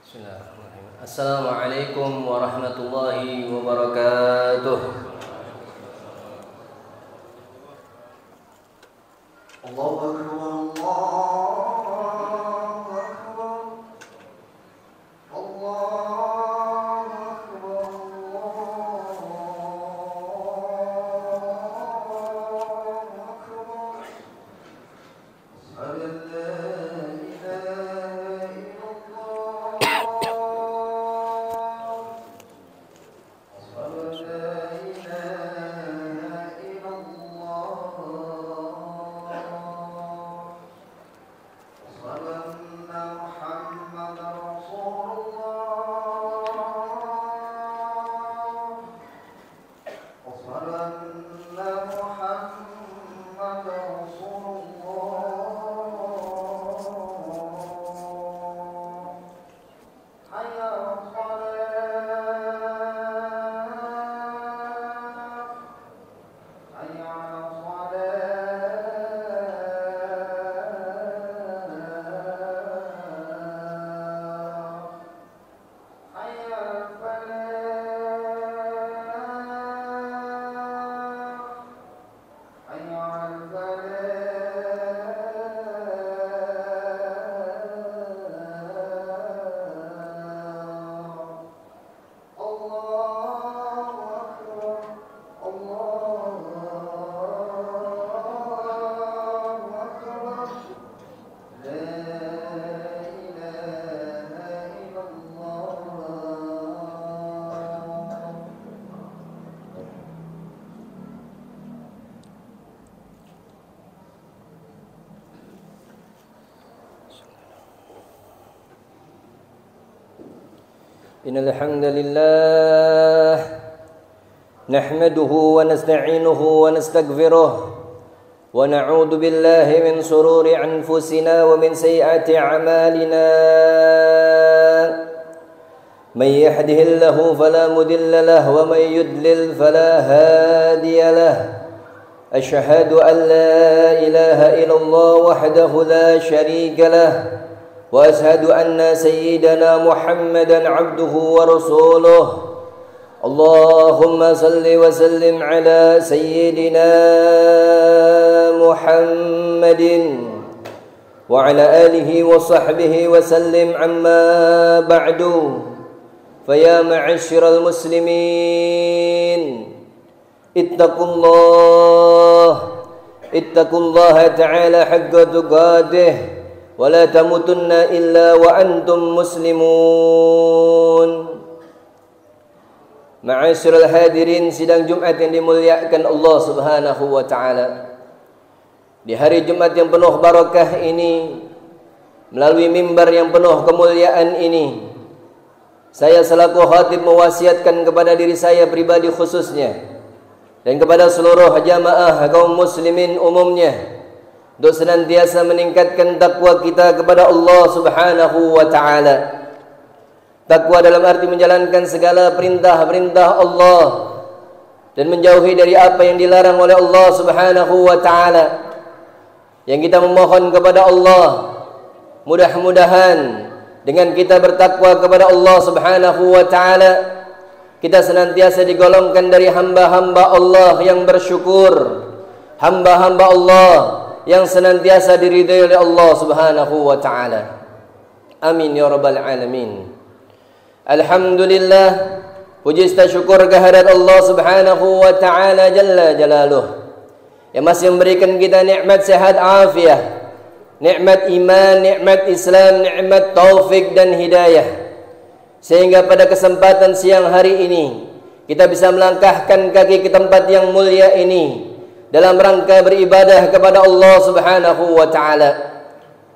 Bismillahirrahmanirrahim. Assalamualaikum warahmatullahi wabarakatuh. Allahu akbar, Allahu akbar. Allahu akbar, Allahu akbar. Innal hamdalillah nahmaduhu wa nasta'inuhu wa nastaghfiruh wa na'udzu billahi min shururi anfusina wa min sayyiati a'malina may yahdihillahu fala mudilla lahu wa may yudlil fala hadiya lahu asyhadu an la ilaha illallah wahdahu la syarika lahu وأشهد أن سيدنا محمدا عبده ورسوله اللهم صل وسلم على سيدنا محمد وعلى آله وصحبه وسلم عما بعد فيا معشر المسلمين اتقوا الله تعالى حق تقاته ولا تموتن إلا وأنتم مسلمون. Ma'asyiral hadirin sidang Jumat yang dimuliakan Allah Subhanahu wa taala. Di hari Jumat yang penuh barakah ini, melalui mimbar yang penuh kemuliaan ini, saya selaku khatib mewasiatkan kepada diri saya pribadi khususnya dan kepada seluruh jamaah kaum muslimin umumnya untuk senantiasa meningkatkan takwa kita kepada Allah Subhanahu wa taala. Takwa dalam arti menjalankan segala perintah-perintah Allah dan menjauhi dari apa yang dilarang oleh Allah Subhanahu wa taala. Yang kita memohon kepada Allah, mudah-mudahan dengan kita bertakwa kepada Allah Subhanahu wa taala, kita senantiasa digolongkan dari hamba-hamba Allah yang bersyukur, hamba-hamba Allah yang senantiasa diridai oleh Allah Subhanahu wa taala. Amin ya rabbal alamin. Alhamdulillah, puji syukur kehadirat Allah Subhanahu wa taala jalla jalaluh yang masih memberikan kita nikmat sehat afiah, nikmat iman, nikmat Islam, nikmat taufik dan hidayah, sehingga pada kesempatan siang hari ini kita bisa melangkahkan kaki ke tempat yang mulia ini dalam rangka beribadah kepada Allah Subhanahu wa taala.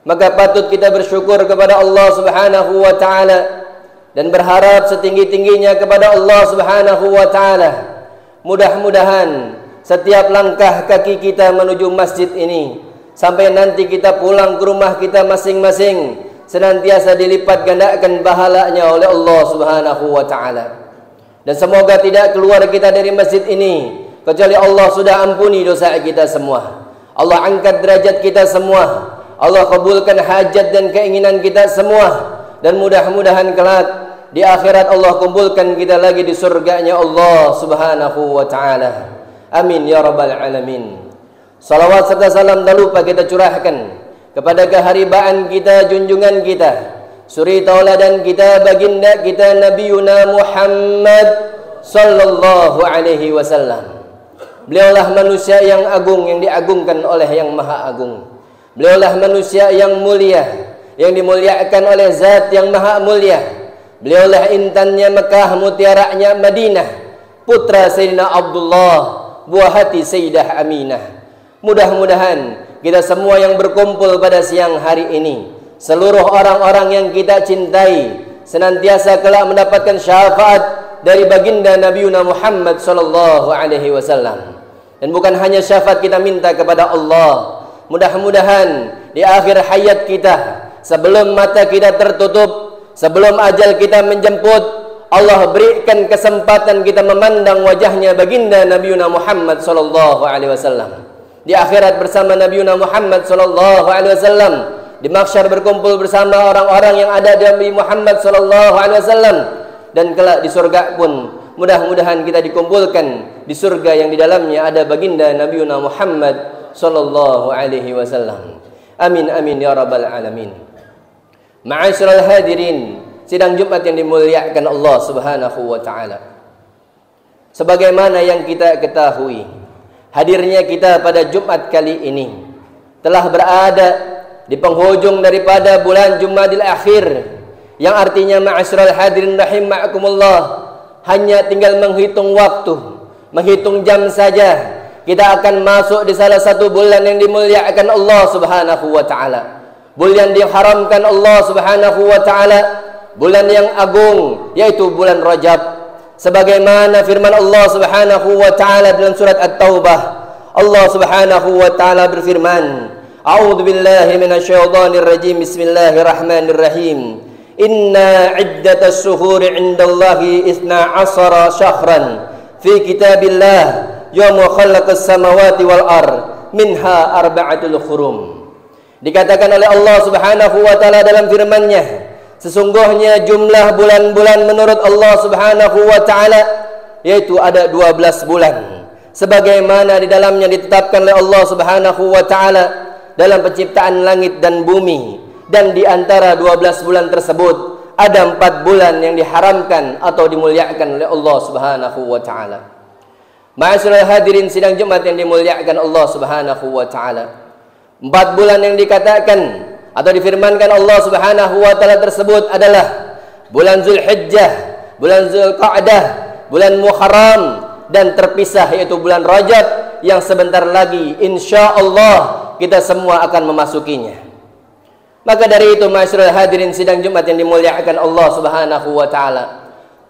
Maka patut kita bersyukur kepada Allah Subhanahu wa taala dan berharap setinggi-tingginya kepada Allah Subhanahu wa taala. Mudah-mudahan setiap langkah kaki kita menuju masjid ini sampai nanti kita pulang ke rumah kita masing-masing senantiasa dilipat gandakan pahalanya oleh Allah Subhanahu wa taala. Dan semoga tidak keluar kita dari masjid ini kecuali Allah sudah ampuni dosa kita semua, Allah angkat derajat kita semua, Allah kabulkan hajat dan keinginan kita semua, dan mudah-mudahan kelak di akhirat Allah kumpulkan kita lagi di surganya Allah Subhanahu wa taala. Amin ya rabbal alamin. Salawat serta salam tak lupa kita curahkan kepada keharibaan kita, junjungan kita, suri tauladan kita, baginda kita Nabiuna Muhammad sallallahu alaihi wasallam. Beliaulah manusia yang agung, yang diagungkan oleh yang maha agung. Beliaulah manusia yang mulia, yang dimuliakan oleh zat yang maha mulia. Beliaulah intannya Mekah, mutiaranya Madinah, putra Sayyidina Abdullah, buah hati Sayyidah Aminah. Mudah-mudahan kita semua yang berkumpul pada siang hari ini, seluruh orang-orang yang kita cintai, senantiasa kelak mendapatkan syafaat dari baginda Nabiuna Muhammad sallallahu alaihi wasallam. Dan bukan hanya syafaat kita minta kepada Allah, mudah-mudahan di akhir hayat kita, sebelum mata kita tertutup, sebelum ajal kita menjemput, Allah berikan kesempatan kita memandang wajahnya baginda Nabiuna Muhammad sallallahu alaihi wasallam. Di akhirat bersama Nabiuna Muhammad sallallahu alaihi wasallam, di mahsyar berkumpul bersama orang-orang yang ada di Nabi Muhammad sallallahu alaihi wasallam, dan kelak di surga pun mudah-mudahan kita dikumpulkan di surga yang di dalamnya ada baginda Nabiuna Muhammad sallallahu alaihi wasallam. Amin amin ya rabbal alamin. Ma'asyiral hadirin, sidang Jumat yang dimuliakan Allah Subhanahu wa taala. Sebagaimana yang kita ketahui, hadirnya kita pada Jumat kali ini telah berada di penghujung daripada bulan Jumadil Akhir, yang artinya ma'asyiral hadirin rahimakumullah, hanya tinggal menghitung waktu, menghitung jam saja kita akan masuk di salah satu bulan yang dimuliakan Allah Subhanahu wa taala. Bulan yang diharamkan Allah Subhanahu wa taala, bulan yang agung, yaitu bulan Rajab. Sebagaimana firman Allah Subhanahu wa taala dalam surat At-Taubah, Allah Subhanahu wa taala berfirman, A'udzu billahi minasyaitonir rajim. Bismillahirrahmanirrahim. Inna iddatas syuhuri 'indallahi 12 syahran fi kitabillah yawma khalaqas samawati wal ard minha arba'atul hurum. Dikatakan oleh Allah Subhanahu wa taala dalam firman-Nya, sesungguhnya jumlah bulan-bulan menurut Allah Subhanahu wa taala yaitu ada 12 bulan, sebagaimana di dalamnya ditetapkan oleh Allah Subhanahu wa taala dalam penciptaan langit dan bumi. Dan di antara 12 bulan tersebut ada 4 bulan yang diharamkan atau dimuliakan oleh Allah Subhanahu wa taala. Ma'asyiral hadirin sidang Jumat yang dimuliakan Allah Subhanahu wa taala. 4 bulan yang dikatakan atau difirmankan Allah Subhanahu wa taala tersebut adalah bulan Zulhijjah, bulan Zulqa'dah, bulan Muharram, dan terpisah yaitu bulan Rajab yang sebentar lagi insyaallah kita semua akan memasukinya. Maka dari itu ma'asyiral hadirin sidang Jumat yang dimuliakan Allah Subhanahu wa taala,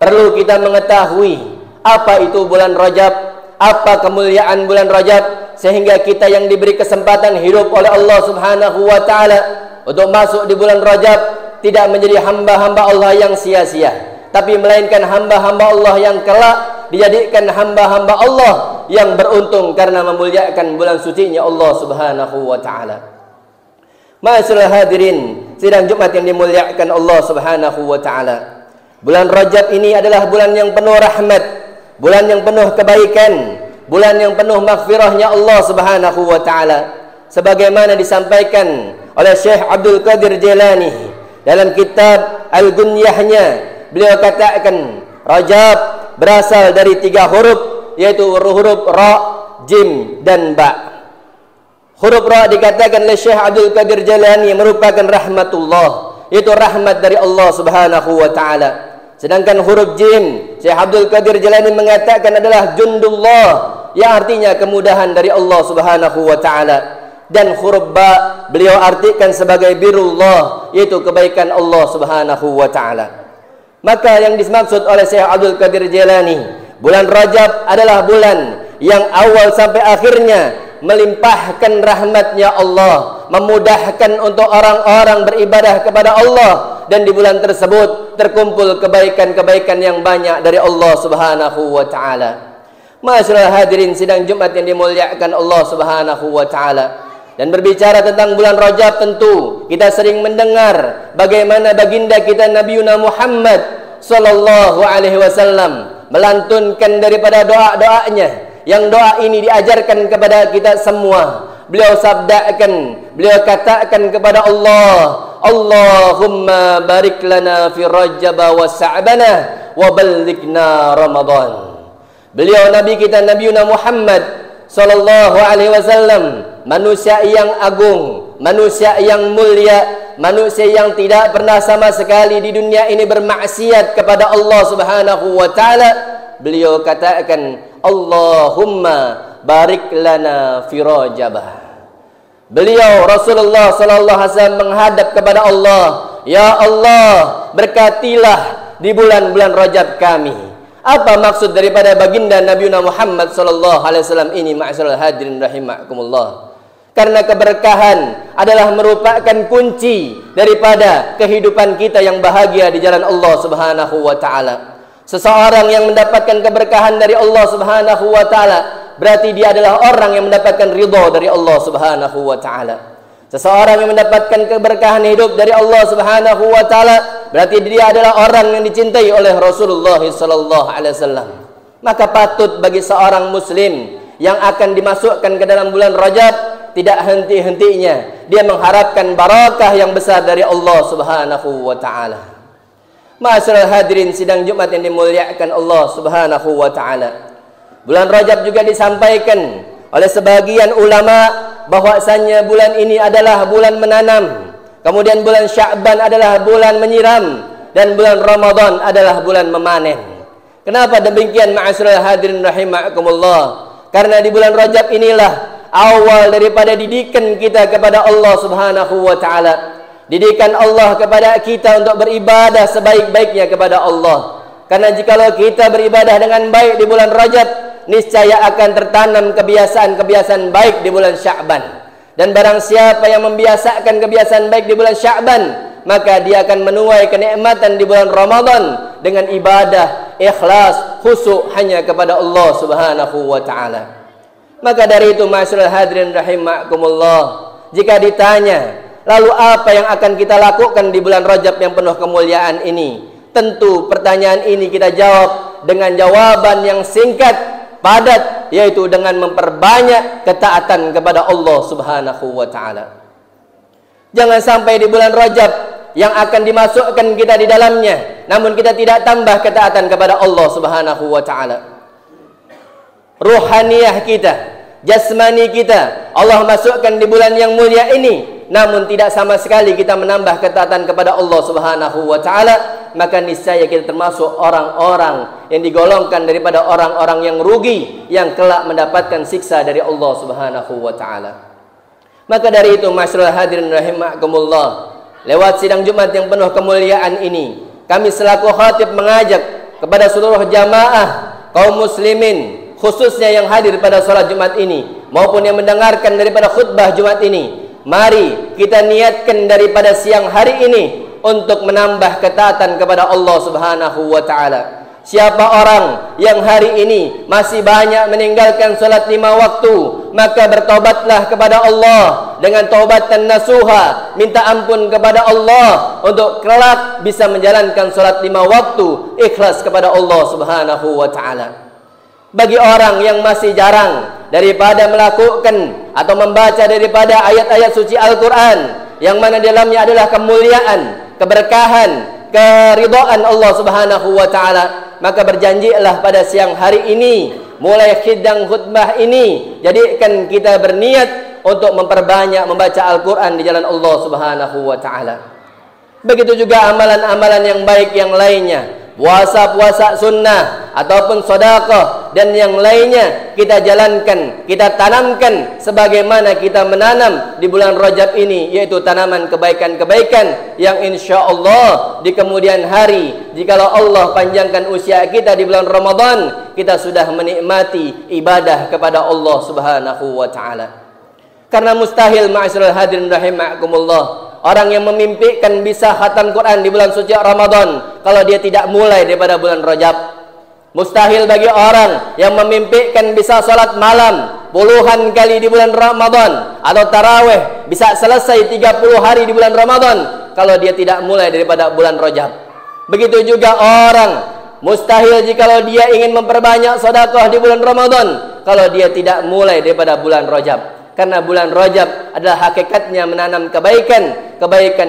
perlu kita mengetahui apa itu bulan Rajab, apa kemuliaan bulan Rajab, sehingga kita yang diberi kesempatan hidup oleh Allah Subhanahu wa taala untuk masuk di bulan Rajab tidak menjadi hamba-hamba Allah yang sia-sia, tapi melainkan hamba-hamba Allah yang kelak dijadikan hamba-hamba Allah yang beruntung karena memuliakan bulan sucinya Allah Subhanahu wa taala. Ma'asyiral hadirin sidang Jumat yang dimuliakan Allah Subhanahu wa taala, bulan Rajab ini adalah bulan yang penuh rahmat, bulan yang penuh kebaikan, bulan yang penuh maghfirahnya Allah Subhanahu wa taala, sebagaimana disampaikan oleh Syekh Abdul Qadir Jailani dalam kitab Al-Gunyahnya. Beliau katakan Rajab berasal dari 3 huruf, yaitu huruf Ra, Jim, dan Ba. Huruf Ra dikatakan oleh Syekh Abdul Qadir Jailani merupakan rahmatullah, yaitu rahmat dari Allah Subhanahu wa taala. Sedangkan huruf Jim, Syekh Abdul Qadir Jailani mengatakan adalah jundullah, yang artinya kemudahan dari Allah Subhanahu wa taala. Dan huruf Ba beliau artikan sebagai birullah, yaitu kebaikan Allah Subhanahu wa taala. Maka yang dimaksud oleh Syekh Abdul Qadir Jailani, bulan Rajab adalah bulan yang awal sampai akhirnya melimpahkan rahmatnya Allah, memudahkan untuk orang-orang beribadah kepada Allah, dan di bulan tersebut terkumpul kebaikan-kebaikan yang banyak dari Allah Subhanahu wa taala. Ma'asyiral hadirin sidang Jumat yang dimuliakan Allah Subhanahu wa taala, Dan berbicara tentang bulan Rajab, tentu kita sering mendengar bagaimana baginda kita Nabiuna Muhammad sallallahu alaihi wasallam melantunkan daripada doa-doanya, yang doa ini diajarkan kepada kita semua. Beliau sabdakan, beliau katakan kepada Allah, Allahumma barik lana fi Rajab wa Sa'bana wa ballighna Ramadan. Beliau Nabi kita Nabiuna Muhammad sallallahu alaihi wasallam, manusia yang agung, manusia yang mulia, manusia yang tidak pernah sama sekali di dunia ini bermaksiat kepada Allah Subhanahu wa taala. Beliau katakan, Allahumma barik lana fi Rajab. Beliau Rasulullah sallallahu alaihi wasallam menghadap kepada Allah, ya Allah, berkatilah di bulan-bulan Rajab kami. Apa maksud daripada baginda Nabiuna Muhammad sallallahu alaihi wasallam ini, ma'asyiral hadirin rahimakumullah? Karena keberkahan adalah merupakan kunci daripada kehidupan kita yang bahagia di jalan Allah Subhanahu wa taala. Seseorang yang mendapatkan keberkahan dari Allah Subhanahu wa taala, berarti dia adalah orang yang mendapatkan ridha dari Allah Subhanahu wa taala. Seseorang yang mendapatkan keberkahan hidup dari Allah Subhanahu wa taala, berarti dia adalah orang yang dicintai oleh Rasulullah sallallahu alaihi wasallam. Maka patut bagi seorang muslim yang akan dimasukkan ke dalam bulan Rajab, tidak henti-hentinya dia mengharapkan barakah yang besar dari Allah Subhanahu wa taala. Ma'asyiral hadirin sidang Jumat yang dimuliakan Allah Subhanahu wa taala. Bulan Rajab juga disampaikan oleh sebagian ulama bahwasanya bulan ini adalah bulan menanam, kemudian bulan Sya'ban adalah bulan menyiram, dan bulan Ramadan adalah bulan memanen. Kenapa demikian, ma'asyiral hadirin rahimakumullah? Karena di bulan Rajab inilah awal daripada didikan kita kepada Allah Subhanahu wa taala. Didikan Allah kepada kita untuk beribadah sebaik-baiknya kepada Allah. Karena jikalau kita beribadah dengan baik di bulan Rajab, niscaya akan tertanam kebiasaan-kebiasaan baik di bulan Sya'ban. Dan barang siapa yang membiasakan kebiasaan baik di bulan Sya'ban, maka dia akan menuai kenikmatan di bulan Ramadan dengan ibadah, ikhlas, khusyuk hanya kepada Allah Subhanahu wa taala. Maka dari itu, ma'asyiral hadirin rahimakumullah, jika ditanya, lalu apa yang akan kita lakukan di bulan Rajab yang penuh kemuliaan ini? Tentu pertanyaan ini kita jawab dengan jawaban yang singkat, padat, yaitu dengan memperbanyak ketaatan kepada Allah Subhanahu wa taala. Jangan sampai di bulan Rajab yang akan dimasukkan kita di dalamnya, namun kita tidak tambah ketaatan kepada Allah Subhanahu wa taala. Ruhaniyah kita, jasmani kita, Allah masukkan di bulan yang mulia ini, namun tidak sama sekali kita menambah ketaatan kepada Allah Subhanahu wa taala, maka niscaya kita termasuk orang-orang yang digolongkan daripada orang-orang yang rugi, yang kelak mendapatkan siksa dari Allah Subhanahu wa taala. Maka dari itu, ma'asyiral hadirin rahimakumullah, lewat sidang Jumat yang penuh kemuliaan ini, kami selaku khatib mengajak kepada seluruh jamaah kaum muslimin, khususnya yang hadir pada salat Jumat ini maupun yang mendengarkan daripada khutbah Jumat ini, mari kita niatkan daripada siang hari ini untuk menambah ketaatan kepada Allah Subhanahu wa taala. Siapa orang yang hari ini masih banyak meninggalkan salat 5 waktu, maka bertobatlah kepada Allah dengan taubatan nasuha, minta ampun kepada Allah untuk kelak bisa menjalankan salat 5 waktu ikhlas kepada Allah Subhanahu wa taala. Bagi orang yang masih jarang daripada melakukan atau membaca daripada ayat-ayat suci Al-Quran, yang mana dalamnya adalah kemuliaan, keberkahan, keridhaan Allah Subhanahu wa taala, maka berjanjilah pada siang hari ini, mulai khidang khutbah ini, jadikan kita berniat untuk memperbanyak membaca Al-Quran di jalan Allah Subhanahu wa taala. Begitu juga amalan-amalan yang baik yang lainnya, puasa-puasa sunnah ataupun sedekah dan yang lainnya kita jalankan, kita tanamkan sebagaimana kita menanam di bulan Rajab ini, yaitu tanaman kebaikan-kebaikan yang insya Allah di kemudian hari, jikalau Allah panjangkan usia kita di bulan Ramadan, kita sudah menikmati ibadah kepada Allah Subhanahu wa taala. Karena mustahil, ma'asyiral hadirin rahimakumullah, orang yang memimpikan bisa khatam Quran di bulan suci Ramadan kalau dia tidak mulai daripada bulan Rajab. Mustahil bagi orang yang memimpikan bisa salat malam puluhan kali di bulan Ramadan atau tarawih bisa selesai 30 hari di bulan Ramadan kalau dia tidak mulai daripada bulan Rajab. Begitu juga orang mustahil jikalau dia ingin memperbanyak sedekah di bulan Ramadan kalau dia tidak mulai daripada bulan Rajab. Karena bulan Rajab adalah hakikatnya menanam kebaikan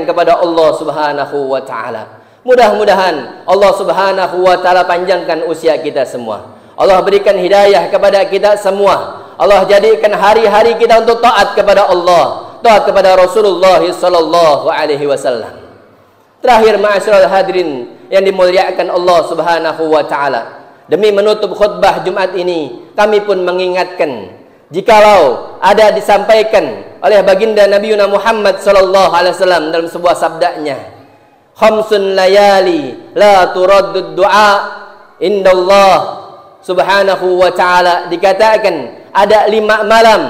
kepada Allah Subhanahu wa taala. Mudah-mudahan Allah Subhanahu wa taala panjangkan usia kita semua. Allah berikan hidayah kepada kita semua. Allah jadikan hari-hari kita untuk taat kepada Allah, taat kepada Rasulullah sallallahu alaihi wasallam. Terakhir, ma'asyiral hadirin yang dimuliakan Allah Subhanahu wa taala, demi menutup khutbah Jumat ini, kami pun mengingatkan, jikalau ada disampaikan oleh baginda Nabi Muhammad sallallahu alaihi wasallam dalam sebuah sabdanya, khamsun layali la turaddud du'a indallah Subhanahu wa ta'ala, dikatakan ada 5 malam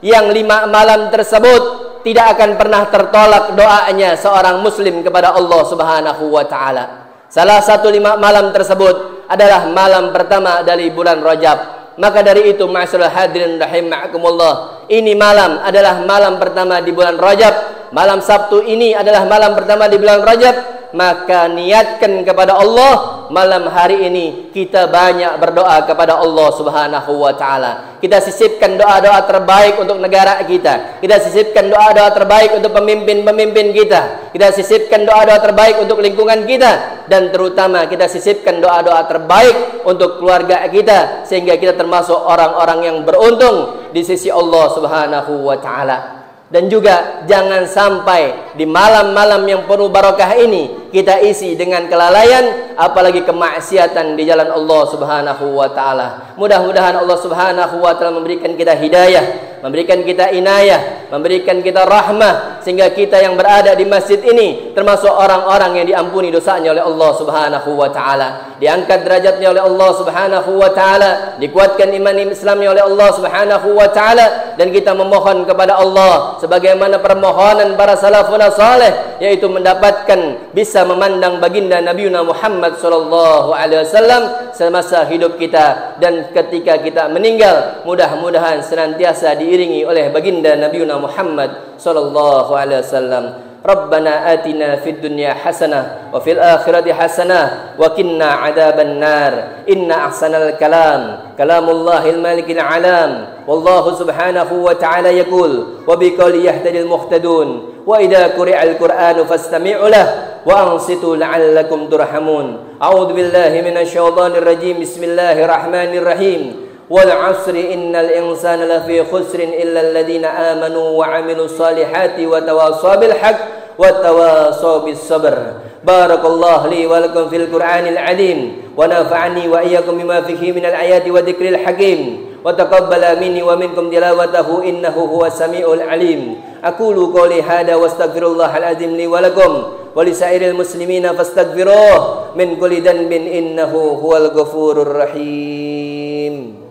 yang 5 malam tersebut tidak akan pernah tertolak doanya seorang muslim kepada Allah Subhanahu wa ta'ala. Salah satu 5 malam tersebut adalah malam pertama dari bulan Rajab. Maka dari itu, ma'asyiral hadirin rahimakumullah, ini malam adalah malam pertama di bulan Rajab. Malam Sabtu ini adalah malam pertama di bulan Rajab. Maka niatkan kepada Allah, malam hari ini kita banyak berdoa kepada Allah Subhanahu wa taala. Kita sisipkan doa-doa terbaik untuk negara kita. Kita sisipkan doa-doa terbaik untuk pemimpin-pemimpin kita. Kita sisipkan doa-doa terbaik untuk lingkungan kita, dan terutama kita sisipkan doa-doa terbaik untuk keluarga kita, sehingga kita termasuk orang-orang yang beruntung di sisi Allah Subhanahu wa taala. Dan juga jangan sampai di malam-malam yang penuh barakah ini kita isi dengan kelalaian, apalagi kemaksiatan di jalan Allah Subhanahu wa taala. Mudah-mudahan Allah Subhanahu wa taala memberikan kita hidayah, memberikan kita inayah, memberikan kita rahmah, sehingga kita yang berada di masjid ini termasuk orang-orang yang diampuni dosanya oleh Allah Subhanahu wa taala, diangkat derajatnya oleh Allah Subhanahu wa taala, dikuatkan iman Islamnya oleh Allah Subhanahu wa taala, dan kita memohon kepada Allah sebagaimana permohonan para salafun saleh, yaitu mendapatkan bisa memandang baginda Nabi Muhammad sallallahu alaihi wasallam semasa hidup kita, dan ketika kita meninggal mudah-mudahan senantiasa diiringi oleh baginda Nabi Muhammad sallallahu alaihi wasallam. Rabbana atina fid dunya hasanah wa fil akhirati hasanah wa qina adzaban nar. Inna ahsanal kalam kalamullahil malikil alam. Wallahu subhanahu wa ta'ala yaqul wa biqali yahtadil muhtadun wa idza quri'al qur'anu fastami'u lahu wa ansitu la'allakum turhamun. A'udzu billahi minasyaitonir rajim. Bismillahirrahmanirrahim. Wal 'asri innal insana lafi khusrin illa alladhina amanu wa 'amilus solihati wa tawassaw bil haqq wa tawassaw bis sabr. Barakallahu li wa lakum fil Qur'anil 'azim wa nafa'ani wa iyyakum bima fihi minal ayati wa dzikril hakim wa taqabbala minni wa minkum tilawatahu innahu huwas samiul 'alim. Aqulu qouli hadza wastaghfirullahal 'azim li wa lakum wa lisairil muslimina fastaghfiruh min kulli dhanbin innahu huwal ghafurur rahim.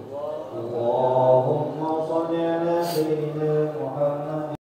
اللهم صل على سيدنا